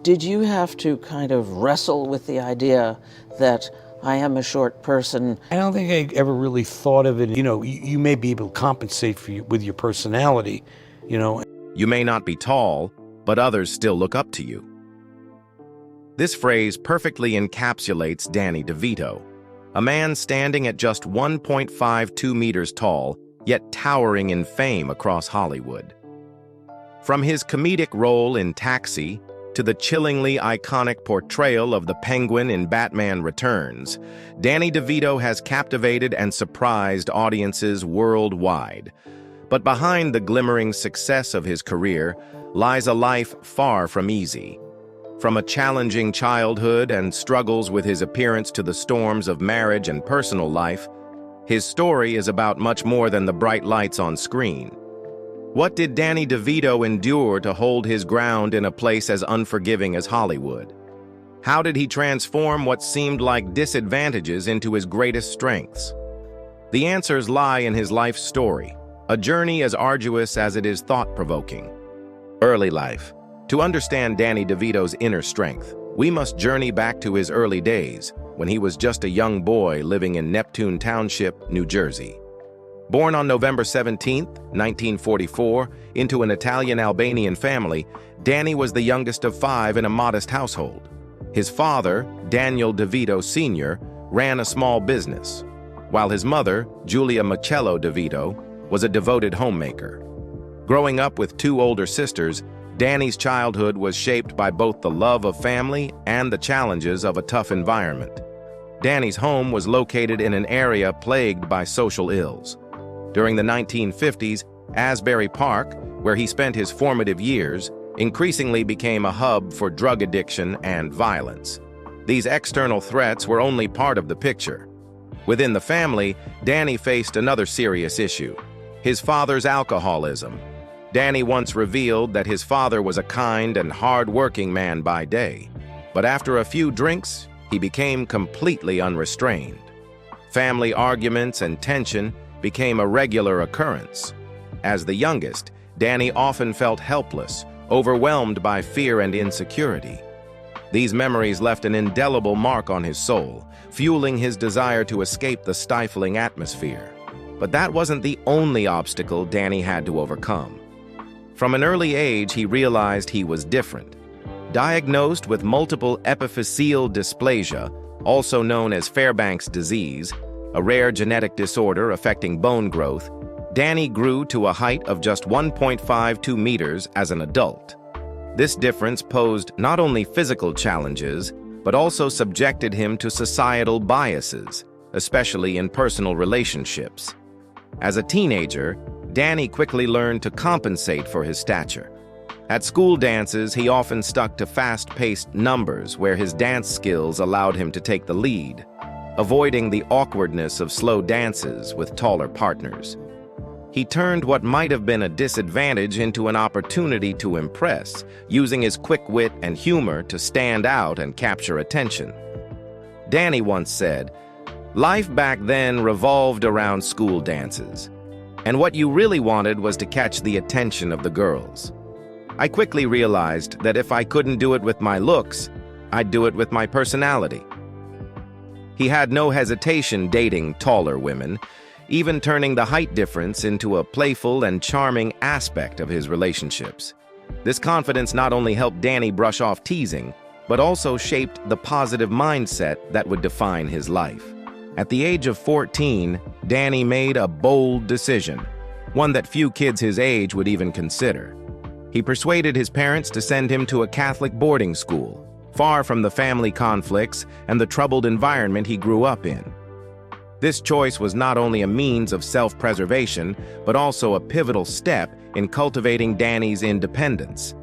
Did you have to kind of wrestle with the idea that I am a short person? I don't think I ever really thought of it. You may be able to compensate with your personality, You may not be tall, but others still look up to you. This phrase perfectly encapsulates Danny DeVito, a man standing at just 1.52 meters tall, yet towering in fame across Hollywood. From his comedic role in Taxi to the chillingly iconic portrayal of the Penguin in Batman Returns, Danny DeVito has captivated and surprised audiences worldwide. But behind the glimmering success of his career lies a life far from easy. From a challenging childhood and struggles with his appearance to the storms of marriage and personal life, his story is about much more than the bright lights on screen. What did Danny DeVito endure to hold his ground in a place as unforgiving as Hollywood? How did he transform what seemed like disadvantages into his greatest strengths? The answers lie in his life story, a journey as arduous as it is thought-provoking. Early life. To understand Danny DeVito's inner strength, we must journey back to his early days, when he was just a young boy living in Neptune Township, New Jersey. Born on November 17, 1944, into an Italian-Albanian family, Danny was the youngest of 5 in a modest household. His father, Daniel DeVito Sr., ran a small business, while his mother, Julia Machello DeVito, was a devoted homemaker. Growing up with 2 older sisters, Danny's childhood was shaped by both the love of family and the challenges of a tough environment. Danny's home was located in an area plagued by social ills. During the 1950s, Asbury Park, where he spent his formative years, increasingly became a hub for drug addiction and violence. These external threats were only part of the picture. Within the family, Danny faced another serious issue: his father's alcoholism. Danny once revealed that his father was a kind and hard-working man by day, but after a few drinks, he became completely unrestrained. Family arguments and tension became a regular occurrence. As the youngest, Danny often felt helpless, overwhelmed by fear and insecurity. These memories left an indelible mark on his soul, fueling his desire to escape the stifling atmosphere. But that wasn't the only obstacle Danny had to overcome. From an early age, he realized he was different. Diagnosed with multiple epiphyseal dysplasia, also known as Fairbanks disease, a rare genetic disorder affecting bone growth, Danny grew to a height of just 1.52 meters as an adult. This difference posed not only physical challenges, but also subjected him to societal biases, especially in personal relationships. As a teenager, Danny quickly learned to compensate for his stature. At school dances, he often stuck to fast-paced numbers where his dance skills allowed him to take the lead, avoiding the awkwardness of slow dances with taller partners. He turned what might have been a disadvantage into an opportunity to impress, using his quick wit and humor to stand out and capture attention. Danny once said, "Life back then revolved around school dances, and what you really wanted was to catch the attention of the girls. I quickly realized that if I couldn't do it with my looks, I'd do it with my personality." He had no hesitation dating taller women, even turning the height difference into a playful and charming aspect of his relationships. This confidence not only helped Danny brush off teasing, but also shaped the positive mindset that would define his life. At the age of 14, Danny made a bold decision, one that few kids his age would even consider. He persuaded his parents to send him to a Catholic boarding school, far from the family conflicts and the troubled environment he grew up in. This choice was not only a means of self-preservation, but also a pivotal step in cultivating Danny's independence.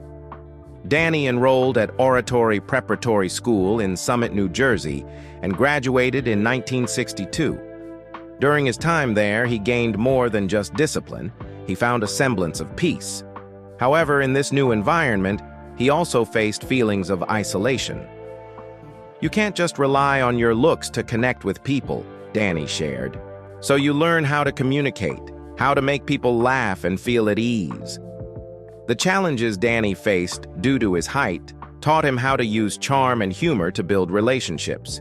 Danny enrolled at Oratory Preparatory School in Summit, New Jersey, and graduated in 1962. During his time there, he gained more than just discipline. He found a semblance of peace. However, in this new environment, he also faced feelings of isolation. "You can't just rely on your looks to connect with people," Danny shared. "So you learn how to communicate, how to make people laugh and feel at ease." The challenges Danny faced due to his height taught him how to use charm and humor to build relationships.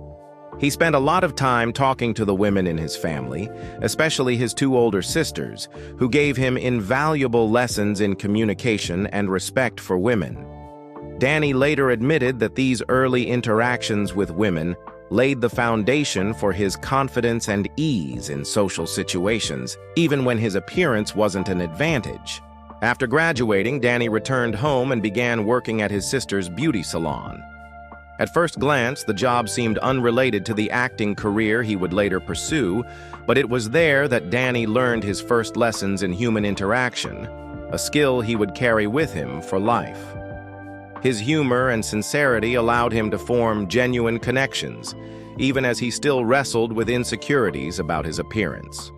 He spent a lot of time talking to the women in his family, especially his two older sisters, who gave him invaluable lessons in communication and respect for women. Danny later admitted that these early interactions with women laid the foundation for his confidence and ease in social situations, even when his appearance wasn't an advantage. After graduating, Danny returned home and began working at his sister's beauty salon. At first glance, the job seemed unrelated to the acting career he would later pursue, but it was there that Danny learned his first lessons in human interaction, a skill he would carry with him for life. His humor and sincerity allowed him to form genuine connections, even as he still wrestled with insecurities about his appearance.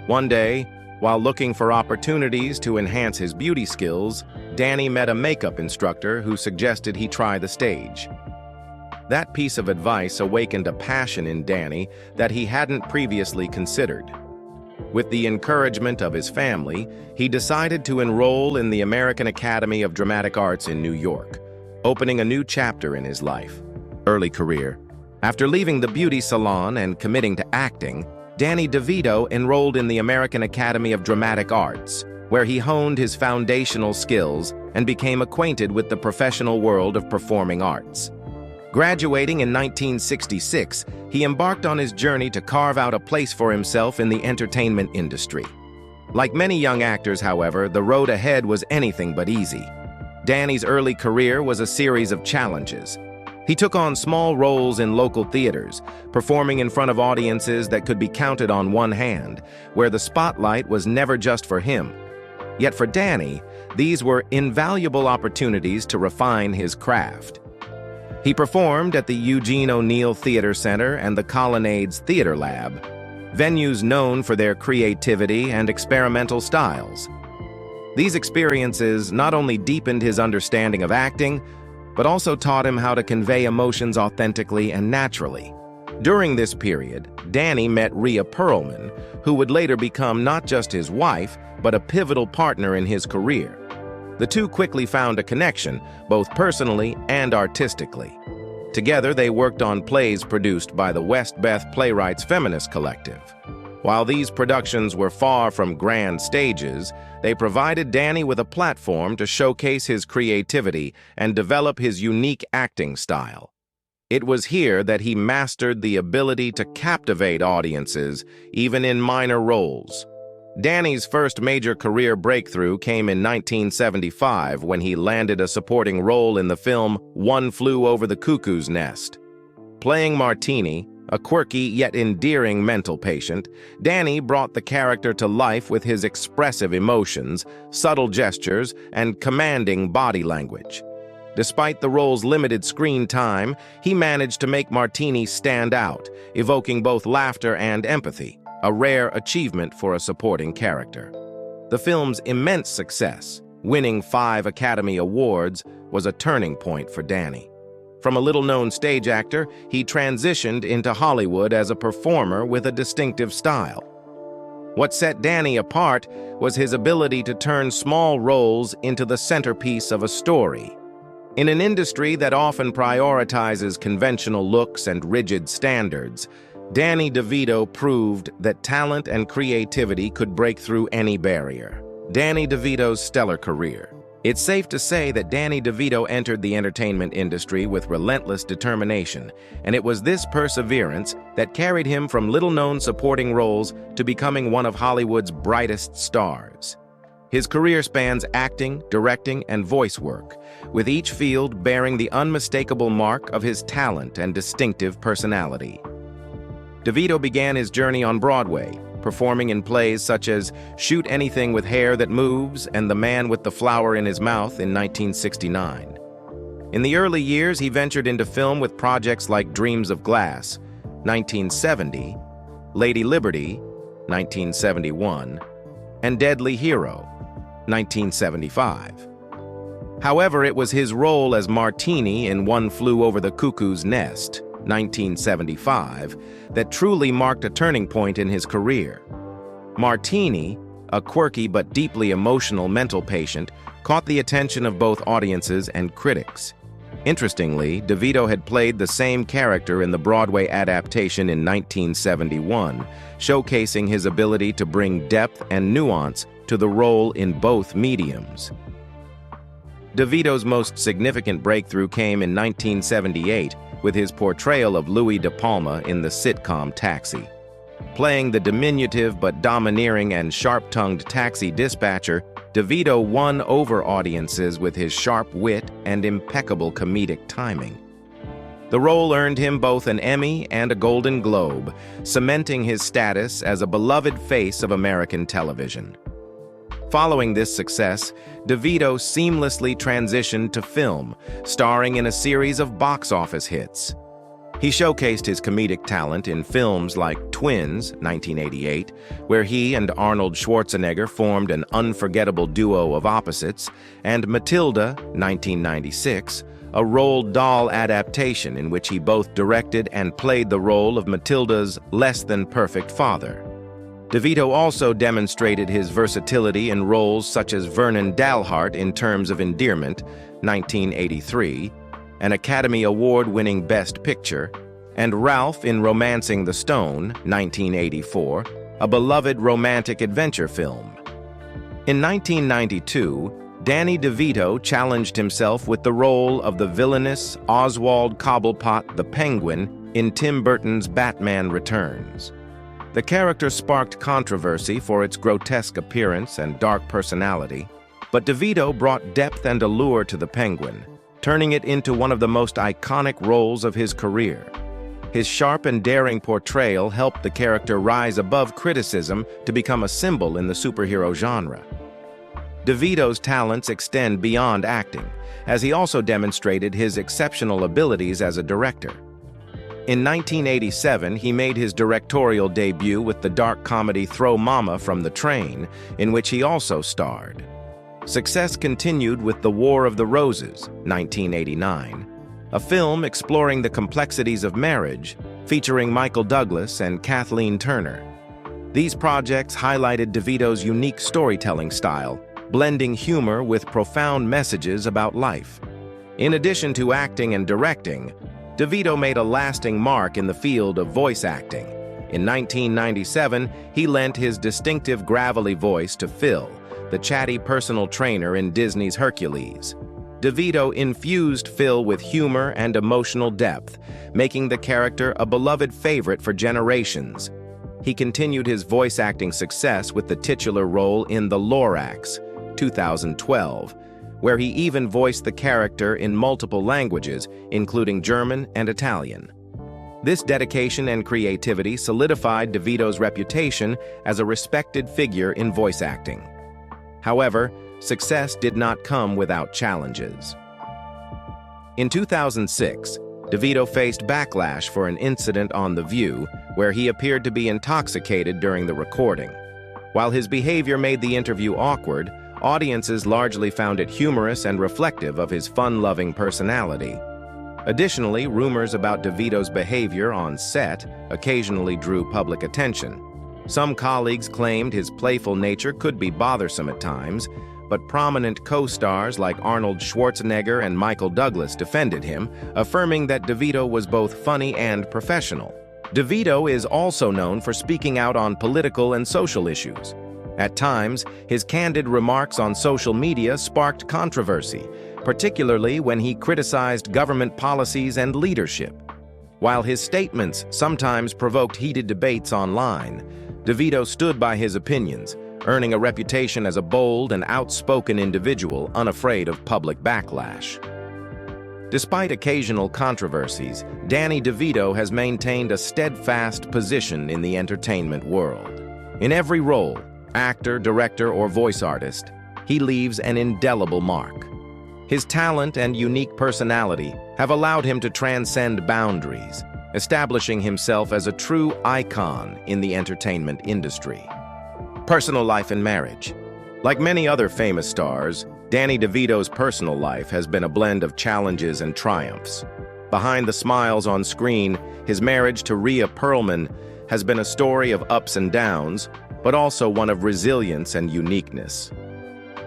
One day, while looking for opportunities to enhance his beauty skills, Danny met a makeup instructor who suggested he try the stage. That piece of advice awakened a passion in Danny that he hadn't previously considered. With the encouragement of his family, he decided to enroll in the American Academy of Dramatic Arts in New York, opening a new chapter in his life. Early career. After leaving the beauty salon and committing to acting, Danny DeVito enrolled in the American Academy of Dramatic Arts, where he honed his foundational skills and became acquainted with the professional world of performing arts. Graduating in 1966, he embarked on his journey to carve out a place for himself in the entertainment industry. Like many young actors, however, the road ahead was anything but easy. Danny's early career was a series of challenges. He took on small roles in local theaters, performing in front of audiences that could be counted on one hand, where the spotlight was never just for him. Yet for Danny, these were invaluable opportunities to refine his craft. He performed at the Eugene O'Neill Theater Center and the Colonnades Theater Lab, venues known for their creativity and experimental styles. These experiences not only deepened his understanding of acting, but also taught him how to convey emotions authentically and naturally. During this period, Danny met Rhea Perlman, who would later become not just his wife, but a pivotal partner in his career. The two quickly found a connection, both personally and artistically. Together, they worked on plays produced by the West Beth Playwrights Feminist Collective. While these productions were far from grand stages, they provided Danny with a platform to showcase his creativity and develop his unique acting style. It was here that he mastered the ability to captivate audiences, even in minor roles. Danny's first major career breakthrough came in 1975 when he landed a supporting role in the film One Flew Over the Cuckoo's Nest. Playing Martini, a quirky yet endearing mental patient, Danny brought the character to life with his expressive emotions, subtle gestures, and commanding body language. Despite the role's limited screen time, he managed to make Martini stand out, evoking both laughter and empathy, a rare achievement for a supporting character. The film's immense success, winning 5 Academy Awards, was a turning point for Danny. From a little-known stage actor, he transitioned into Hollywood as a performer with a distinctive style. What set Danny apart was his ability to turn small roles into the centerpiece of a story. In an industry that often prioritizes conventional looks and rigid standards, Danny DeVito proved that talent and creativity could break through any barrier. Danny DeVito's stellar career. It's safe to say that Danny DeVito entered the entertainment industry with relentless determination, and it was this perseverance that carried him from little-known supporting roles to becoming one of Hollywood's brightest stars. His career spans acting, directing, and voice work, with each field bearing the unmistakable mark of his talent and distinctive personality. DeVito began his journey on Broadway, performing in plays such as Shoot Anything with Hair That Moves and The Man with the Flower in His Mouth in 1969. In the early years, he ventured into film with projects like Dreams of Glass, 1970, Lady Liberty, 1971, and Deadly Hero, 1975. However, it was his role as Martini in One Flew Over the Cuckoo's Nest, 1975, that truly marked a turning point in his career. Martini, a quirky but deeply emotional mental patient, caught the attention of both audiences and critics. Interestingly, DeVito had played the same character in the Broadway adaptation in 1971, showcasing his ability to bring depth and nuance to the role in both mediums. DeVito's most significant breakthrough came in 1978 with his portrayal of Louis De Palma in the sitcom Taxi. Playing the diminutive but domineering and sharp-tongued taxi dispatcher, DeVito won over audiences with his sharp wit and impeccable comedic timing. The role earned him both an Emmy and a Golden Globe, cementing his status as a beloved face of American television. Following this success, DeVito seamlessly transitioned to film, starring in a series of box office hits. He showcased his comedic talent in films like Twins, 1988, where he and Arnold Schwarzenegger formed an unforgettable duo of opposites, and Matilda, 1996, a Roald Dahl adaptation in which he both directed and played the role of Matilda's less-than-perfect father. DeVito also demonstrated his versatility in roles such as Vernon Dalhart in Terms of Endearment, 1983, an Academy Award-winning Best Picture, and Ralph in Romancing the Stone, 1984, a beloved romantic adventure film. In 1992, Danny DeVito challenged himself with the role of the villainous Oswald Cobblepot the Penguin in Tim Burton's Batman Returns. The character sparked controversy for its grotesque appearance and dark personality, but DeVito brought depth and allure to the Penguin, turning it into one of the most iconic roles of his career. His sharp and daring portrayal helped the character rise above criticism to become a symbol in the superhero genre. DeVito's talents extend beyond acting, as he also demonstrated his exceptional abilities as a director. In 1987, he made his directorial debut with the dark comedy Throw Mama from the Train, in which he also starred. Success continued with The War of the Roses, 1989, a film exploring the complexities of marriage, featuring Michael Douglas and Kathleen Turner. These projects highlighted DeVito's unique storytelling style, blending humor with profound messages about life. In addition to acting and directing, DeVito made a lasting mark in the field of voice acting. In 1997, he lent his distinctive gravelly voice to Phil, the chatty personal trainer in Disney's Hercules. DeVito infused Phil with humor and emotional depth, making the character a beloved favorite for generations. He continued his voice acting success with the titular role in The Lorax, 2012, where he even voiced the character in multiple languages, including German and Italian. This dedication and creativity solidified DeVito's reputation as a respected figure in voice acting. However, success did not come without challenges. In 2006, DeVito faced backlash for an incident on The View, where he appeared to be intoxicated during the recording. While his behavior made the interview awkward, audiences largely found it humorous and reflective of his fun-loving personality. Additionally, rumors about DeVito's behavior on set occasionally drew public attention. Some colleagues claimed his playful nature could be bothersome at times, but prominent co-stars like Arnold Schwarzenegger and Michael Douglas defended him, affirming that DeVito was both funny and professional. DeVito is also known for speaking out on political and social issues. At times, his candid remarks on social media sparked controversy, particularly when he criticized government policies and leadership. While his statements sometimes provoked heated debates online, DeVito stood by his opinions, earning a reputation as a bold and outspoken individual unafraid of public backlash. Despite occasional controversies, Danny DeVito has maintained a steadfast position in the entertainment world. In every role, actor, director, or voice artist, he leaves an indelible mark. His talent and unique personality have allowed him to transcend boundaries, establishing himself as a true icon in the entertainment industry. Personal life and marriage. Like many other famous stars, Danny DeVito's personal life has been a blend of challenges and triumphs. Behind the smiles on screen, his marriage to Rhea Perlman has been a story of ups and downs, but also one of resilience and uniqueness.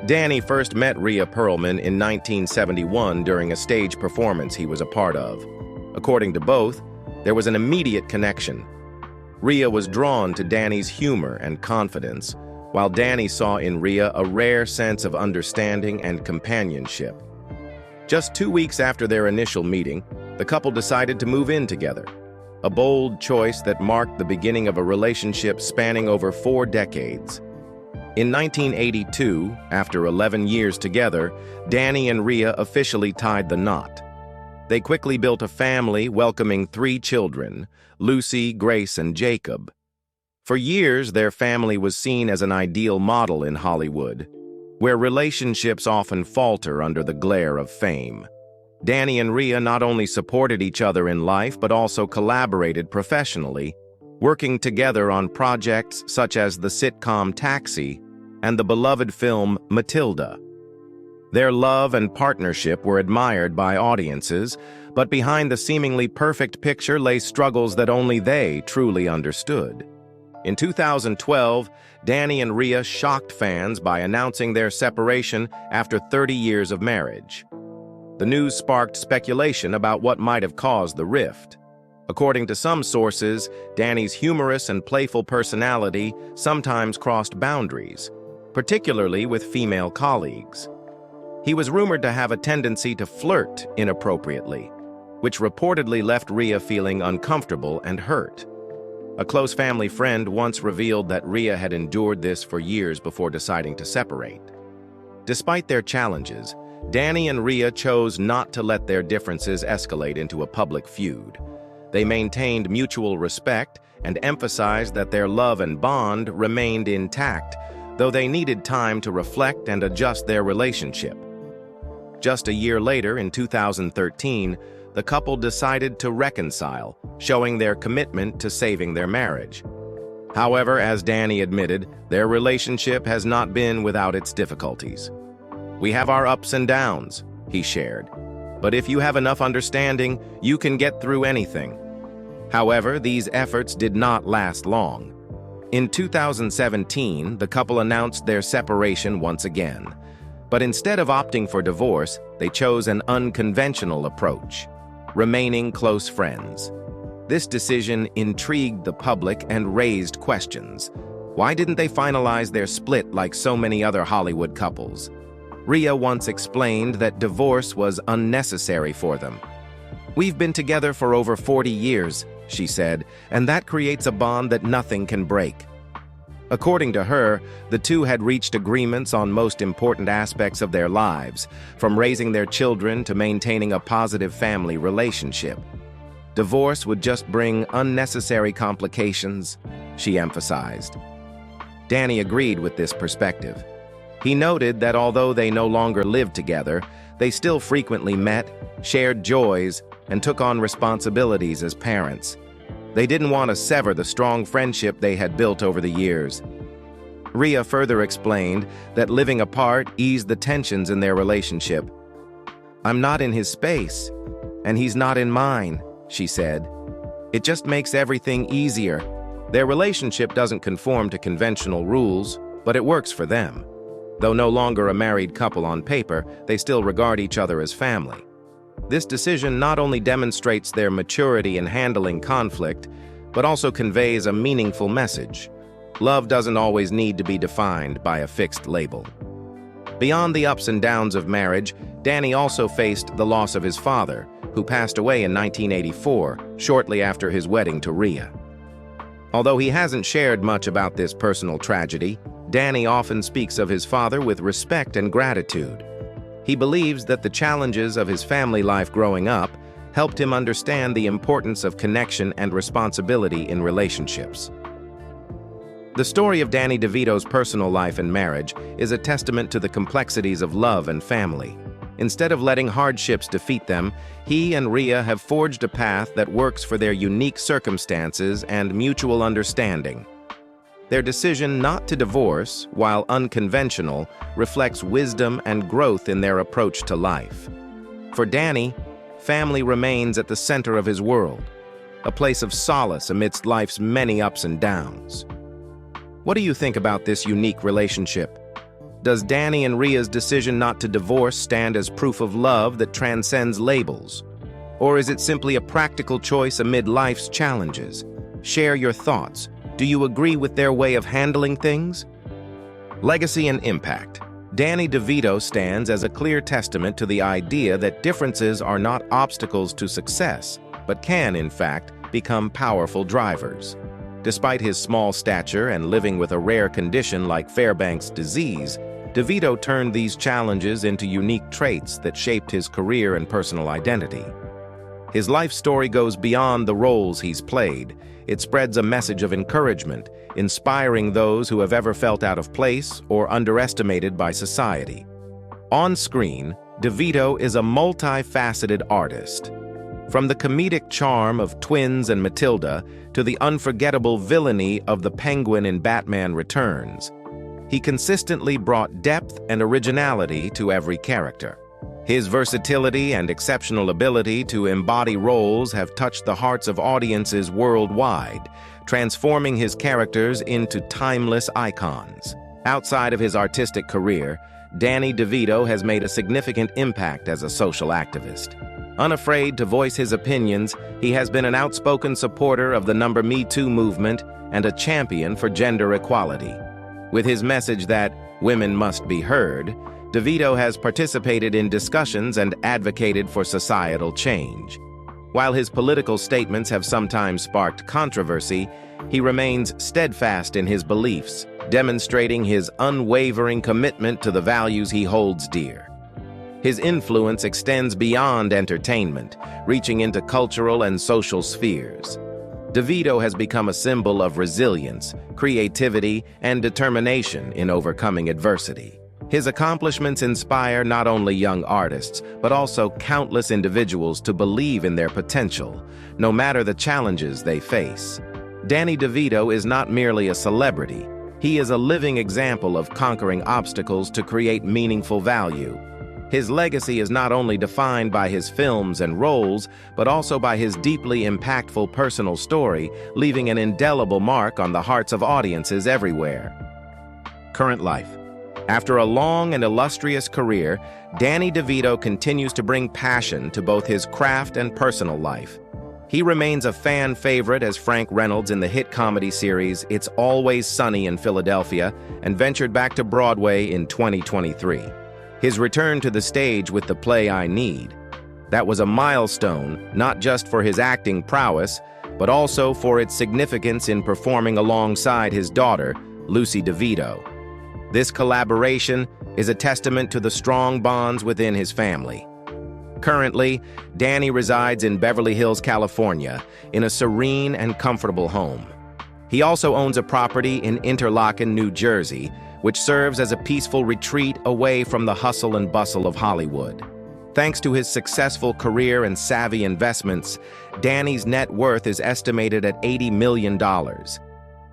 Danny first met Rhea Perlman in 1971 during a stage performance he was a part of. According to both, there was an immediate connection. Rhea was drawn to Danny's humor and confidence, while Danny saw in Rhea a rare sense of understanding and companionship. Just 2 weeks after their initial meeting, the couple decided to move in together, a bold choice that marked the beginning of a relationship spanning over 4 decades. In 1982, after 11 years together, Danny and Rhea officially tied the knot. They quickly built a family welcoming 3 children, Lucy, Grace, and Jacob. For years, their family was seen as an ideal model in Hollywood, where relationships often falter under the glare of fame. Danny and Rhea not only supported each other in life but also collaborated professionally, working together on projects such as the sitcom Taxi and the beloved film Matilda. Their love and partnership were admired by audiences, but behind the seemingly perfect picture lay struggles that only they truly understood. In 2012, Danny and Rhea shocked fans by announcing their separation after 30 years of marriage. The news sparked speculation about what might have caused the rift. According to some sources, Danny's humorous and playful personality sometimes crossed boundaries, particularly with female colleagues. He was rumored to have a tendency to flirt inappropriately, which reportedly left Rhea feeling uncomfortable and hurt. A close family friend once revealed that Rhea had endured this for years before deciding to separate. Despite their challenges, Danny and Rhea chose not to let their differences escalate into a public feud. They maintained mutual respect and emphasized that their love and bond remained intact, though they needed time to reflect and adjust their relationship. Just a year later, in 2013, the couple decided to reconcile, showing their commitment to saving their marriage. However, as Danny admitted, their relationship has not been without its difficulties. "We have our ups and downs," he shared. "But if you have enough understanding, you can get through anything." However, these efforts did not last long. In 2017, the couple announced their separation once again. But instead of opting for divorce, they chose an unconventional approach, remaining close friends. This decision intrigued the public and raised questions. Why didn't they finalize their split like so many other Hollywood couples? Rhea once explained that divorce was unnecessary for them. "We've been together for over 40 years, she said, "and that creates a bond that nothing can break." According to her, the two had reached agreements on most important aspects of their lives, from raising their children to maintaining a positive family relationship. Divorce would just bring unnecessary complications, she emphasized. Danny agreed with this perspective. He noted that although they no longer lived together, they still frequently met, shared joys, and took on responsibilities as parents. They didn't want to sever the strong friendship they had built over the years. Rhea further explained that living apart eased the tensions in their relationship. "I'm not in his space, and he's not in mine," she said. "It just makes everything easier." Their relationship doesn't conform to conventional rules, but it works for them. Though no longer a married couple on paper, they still regard each other as family. This decision not only demonstrates their maturity in handling conflict, but also conveys a meaningful message. Love doesn't always need to be defined by a fixed label. Beyond the ups and downs of marriage, Danny also faced the loss of his father, who passed away in 1984, shortly after his wedding to Rhea. Although he hasn't shared much about this personal tragedy, Danny often speaks of his father with respect and gratitude. He believes that the challenges of his family life growing up helped him understand the importance of connection and responsibility in relationships. The story of Danny DeVito's personal life and marriage is a testament to the complexities of love and family. Instead of letting hardships defeat them, he and Rhea have forged a path that works for their unique circumstances and mutual understanding. Their decision not to divorce, while unconventional, reflects wisdom and growth in their approach to life. For Danny, family remains at the center of his world, a place of solace amidst life's many ups and downs. What do you think about this unique relationship? Does Danny and Rhea's decision not to divorce stand as proof of love that transcends labels? Or is it simply a practical choice amid life's challenges? Share your thoughts. Do you agree with their way of handling things? Legacy and impact. Danny DeVito stands as a clear testament to the idea that differences are not obstacles to success, but can, in fact, become powerful drivers. Despite his small stature and living with a rare condition like Fairbanks disease, DeVito turned these challenges into unique traits that shaped his career and personal identity. His life story goes beyond the roles he's played. It spreads a message of encouragement, inspiring those who have ever felt out of place or underestimated by society. On screen, DeVito is a multifaceted artist. From the comedic charm of Twins and Matilda to the unforgettable villainy of the Penguin in Batman Returns, he consistently brought depth and originality to every character. His versatility and exceptional ability to embody roles have touched the hearts of audiences worldwide, transforming his characters into timeless icons. Outside of his artistic career, Danny DeVito has made a significant impact as a social activist. Unafraid to voice his opinions, he has been an outspoken supporter of the Me Too movement and a champion for gender equality. With his message that women must be heard, DeVito has participated in discussions and advocated for societal change. While his political statements have sometimes sparked controversy, he remains steadfast in his beliefs, demonstrating his unwavering commitment to the values he holds dear. His influence extends beyond entertainment, reaching into cultural and social spheres. DeVito has become a symbol of resilience, creativity, and determination in overcoming adversity. His accomplishments inspire not only young artists, but also countless individuals to believe in their potential, no matter the challenges they face. Danny DeVito is not merely a celebrity. He is a living example of conquering obstacles to create meaningful value. His legacy is not only defined by his films and roles, but also by his deeply impactful personal story, leaving an indelible mark on the hearts of audiences everywhere. Current life. After a long and illustrious career, Danny DeVito continues to bring passion to both his craft and personal life. He remains a fan favorite as Frank Reynolds in the hit comedy series It's Always Sunny in Philadelphia and ventured back to Broadway in 2023. His return to the stage with the play I Need. That was a milestone, not just for his acting prowess, but also for its significance in performing alongside his daughter, Lucy DeVito. This collaboration is a testament to the strong bonds within his family. Currently, Danny resides in Beverly Hills, California, in a serene and comfortable home. He also owns a property in Interlaken, New Jersey, which serves as a peaceful retreat away from the hustle and bustle of Hollywood. Thanks to his successful career and savvy investments, Danny's net worth is estimated at $80 million.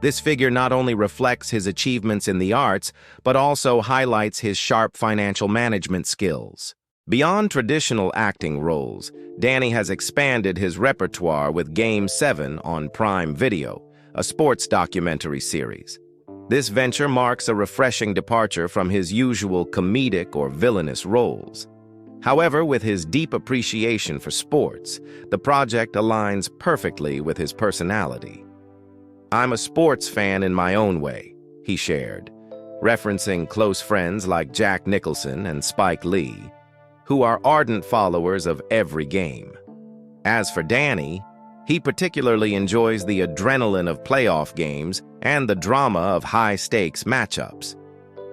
This figure not only reflects his achievements in the arts, but also highlights his sharp financial management skills. Beyond traditional acting roles, Danny has expanded his repertoire with Game 7 on Prime Video, a sports documentary series. This venture marks a refreshing departure from his usual comedic or villainous roles. However, with his deep appreciation for sports, the project aligns perfectly with his personality. "I'm a sports fan in my own way," he shared, referencing close friends like Jack Nicholson and Spike Lee, who are ardent followers of every game. As for Danny, he particularly enjoys the adrenaline of playoff games and the drama of high-stakes matchups.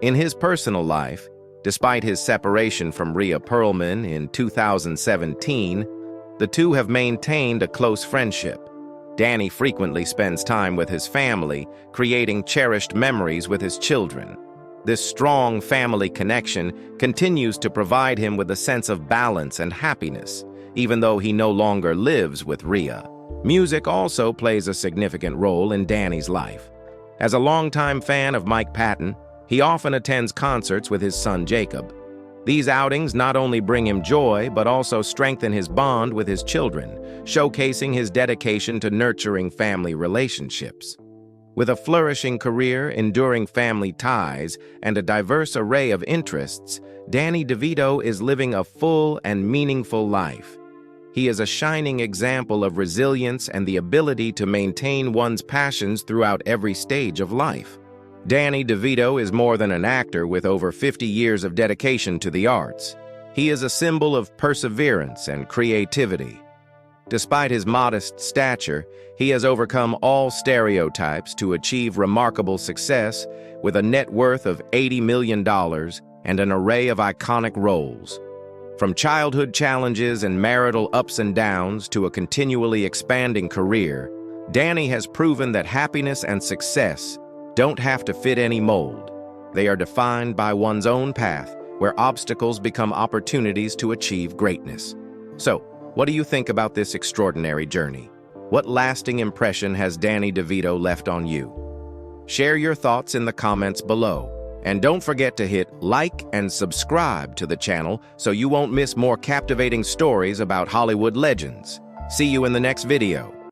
In his personal life, despite his separation from Rhea Perlman in 2017, the two have maintained a close friendship. Danny frequently spends time with his family, creating cherished memories with his children. This strong family connection continues to provide him with a sense of balance and happiness, even though he no longer lives with Rhea. Music also plays a significant role in Danny's life. As a longtime fan of Mike Patton, he often attends concerts with his son Jacob. These outings not only bring him joy, but also strengthen his bond with his children, showcasing his dedication to nurturing family relationships. With a flourishing career, enduring family ties, and a diverse array of interests, Danny DeVito is living a full and meaningful life. He is a shining example of resilience and the ability to maintain one's passions throughout every stage of life. Danny DeVito is more than an actor with over 50 years of dedication to the arts. He is a symbol of perseverance and creativity. Despite his modest stature, he has overcome all stereotypes to achieve remarkable success with a net worth of $80 million and an array of iconic roles. From childhood challenges and marital ups and downs to a continually expanding career, Danny has proven that happiness and success don't have to fit any mold. They are defined by one's own path, where obstacles become opportunities to achieve greatness. So, what do you think about this extraordinary journey? What lasting impression has Danny DeVito left on you? Share your thoughts in the comments below. And don't forget to hit like and subscribe to the channel so you won't miss more captivating stories about Hollywood legends. See you in the next video.